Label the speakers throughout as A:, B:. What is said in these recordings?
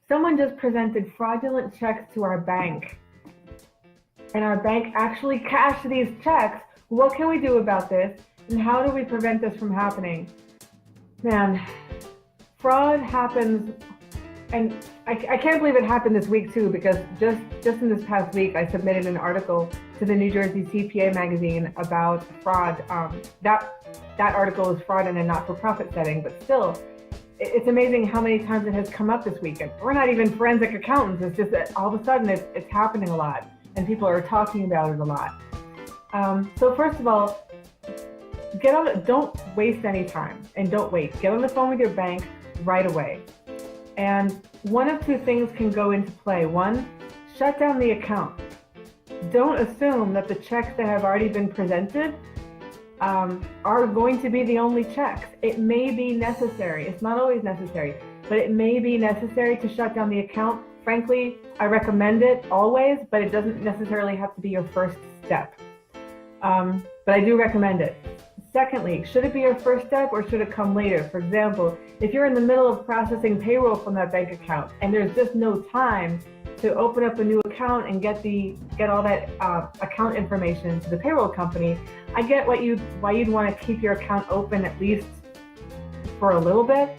A: Someone just presented fraudulent checks to our bank, and our bank actually cashed these checks. What can we do about this, and how do we prevent this from happening? Man, fraud happens, and I can't believe it happened this week too, because just in this past week, I submitted an article to the New Jersey CPA magazine about fraud. That article is fraud in a not-for-profit setting, but still, it's amazing how many times it has come up this week. And we're not even forensic accountants. It's just that all of a sudden it's happening a lot, and people are talking about it a lot. So first of all, don't waste any time, and don't wait. Get on the phone with your bank right away. And one of two things can go into play. One, shut down the account. Don't assume that the checks that have already been presented are going to be the only checks. It may be necessary. It's not always necessary, but it may be necessary to shut down the account. Frankly, I recommend it always, but it doesn't necessarily have to be your first step. But I do recommend it. Secondly, should it be your first step or should it come later? For example, if you're in the middle of processing payroll from that bank account and there's just no time to open up a new account and get all that account information to the payroll company, I get why you'd want to keep your account open at least for a little bit.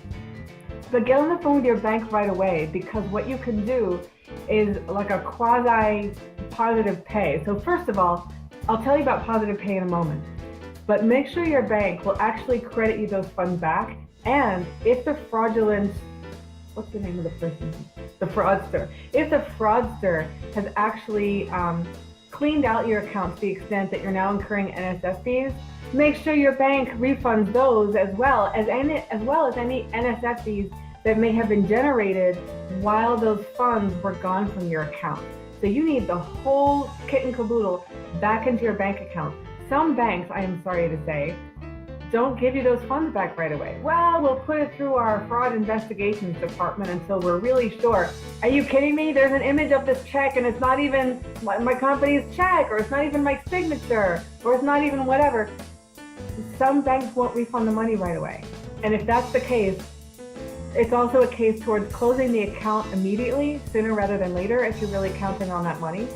A: But get on the phone with your bank right away, because what you can do is like a quasi positive pay. So first of all, I'll tell you about positive pay in a moment. But make sure your bank will actually credit you those funds back. And if the fraudulent, what's the name of the person? The fraudster. If the fraudster has actually cleaned out your account to the extent that you're now incurring NSF fees, make sure your bank refunds those as well as any NSF fees that may have been generated while those funds were gone from your account. So you need the whole kit and caboodle back into your bank account. Some banks, I am sorry to say, don't give you those funds back right away. Well, we'll put it through our fraud investigations department until we're really sure. Are you kidding me? There's an image of this check and it's not even my company's check, or it's not even my signature, or it's not even whatever. Some banks won't refund the money right away. And if that's the case, it's also a case towards closing the account immediately, sooner rather than later, if you're really counting on that money.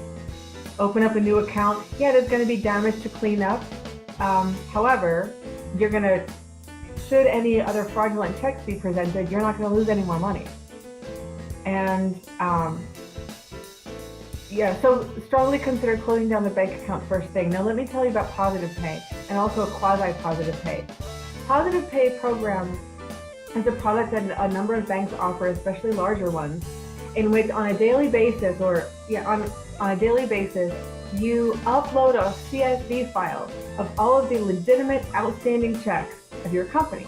A: Open up a new account. Yeah, there's going to be damage to clean up. However, should any other fraudulent checks be presented, you're not going to lose any more money. And so strongly consider closing down the bank account first thing. Now let me tell you about positive pay and also a quasi-positive pay. Positive pay program is a product that a number of banks offer, especially larger ones, in which on a daily basis, you upload a CSV file of all of the legitimate outstanding checks of your company.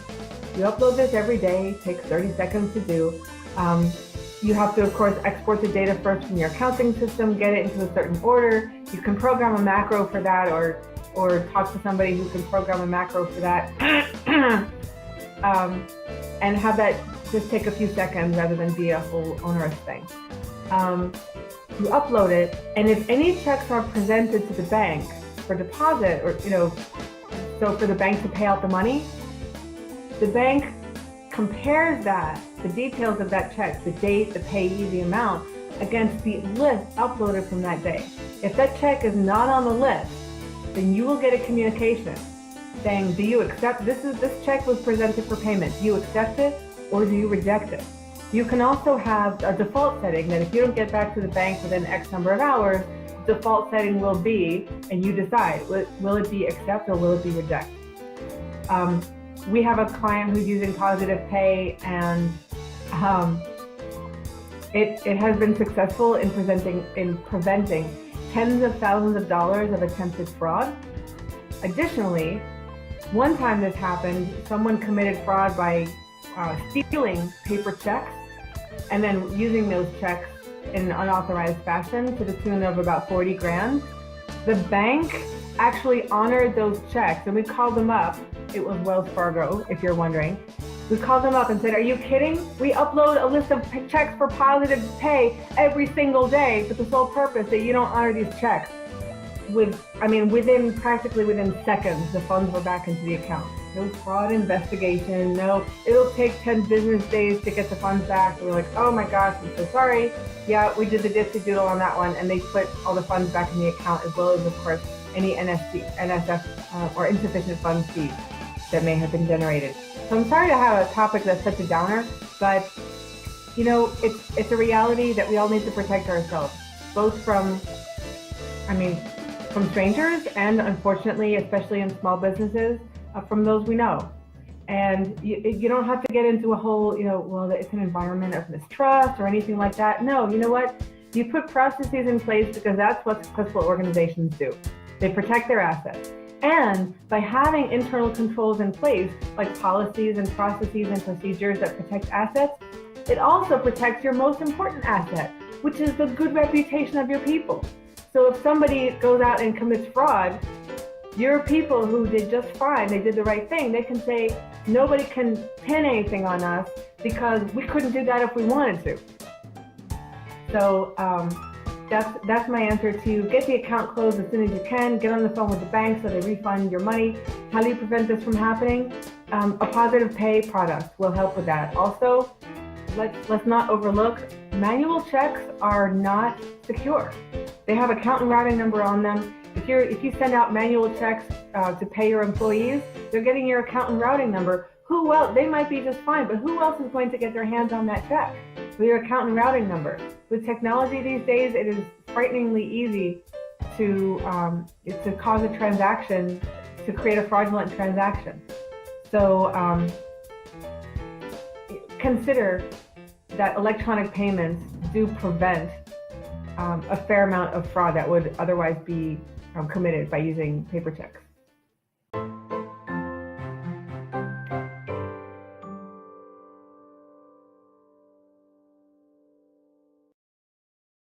A: You upload this every day, it takes 30 seconds to do. You have to, of course, export the data first from your accounting system, get it into a certain order. You can program a macro for that, or talk to somebody who can program a macro for that, and have that just take a few seconds rather than be a whole onerous thing. You upload it, and if any checks are presented to the bank for deposit, or so for the bank to pay out the money, the bank compares the details of that check, the date, the payee, the amount, against the list uploaded from that day. If that check is not on the list, then you will get a communication saying, do you accept, this check was presented for payment, do you accept it or do you reject it? You can also have a default setting that if you don't get back to the bank within X number of hours, default setting will be, and you decide, will it be accept or will it be reject? We have a client who's using positive pay, and it has been successful in preventing tens of thousands of dollars of attempted fraud. Additionally, one time this happened, someone committed fraud by stealing paper checks and then using those checks in an unauthorized fashion to the tune of about 40 grand. The bank actually honored those checks, and we called them up. It was Wells Fargo, if you're wondering. We called them up and said, are you kidding? We upload a list of checks for positive pay every single day for the sole purpose that you don't honor these checks. Practically within seconds, the funds were back into the account. no fraud investigation, no, it'll take 10 business days to get the funds back. We're like, oh my gosh, I'm so sorry. Yeah, we did the dipsy doodle on that one, and they put all the funds back in the account, as well as, of course, any NSF or insufficient funds fees that may have been generated. So I'm sorry to have a topic that's such a downer, but it's a reality that we all need to protect ourselves, both from strangers and, unfortunately, especially in small businesses, from those we know. And you don't have to get into a whole, well, it's an environment of mistrust or anything like that. No, you know what? You put processes in place because that's what successful organizations do. They protect their assets. And by having internal controls in place, like policies and processes and procedures that protect assets, it also protects your most important asset, which is the good reputation of your people. So if somebody goes out and commits fraud, your people who did just fine, they did the right thing, they can say, nobody can pin anything on us because we couldn't do that if we wanted to. So that's my answer to get the account closed as soon as you can. Get on the phone with the bank so they refund your money. How do you prevent this from happening? A positive pay product will help with that. Also, let's not overlook, manual checks are not secure. They have account and routing number on them. If you send out manual checks to pay your employees, they're getting your account and routing number. Who else? They might be just fine, but who else is going to get their hands on that check with your account and routing number? With technology these days, it is frighteningly easy to cause a transaction, to create a fraudulent transaction. So consider that electronic payments do prevent a fair amount of fraud that would otherwise be committed by using paper checks.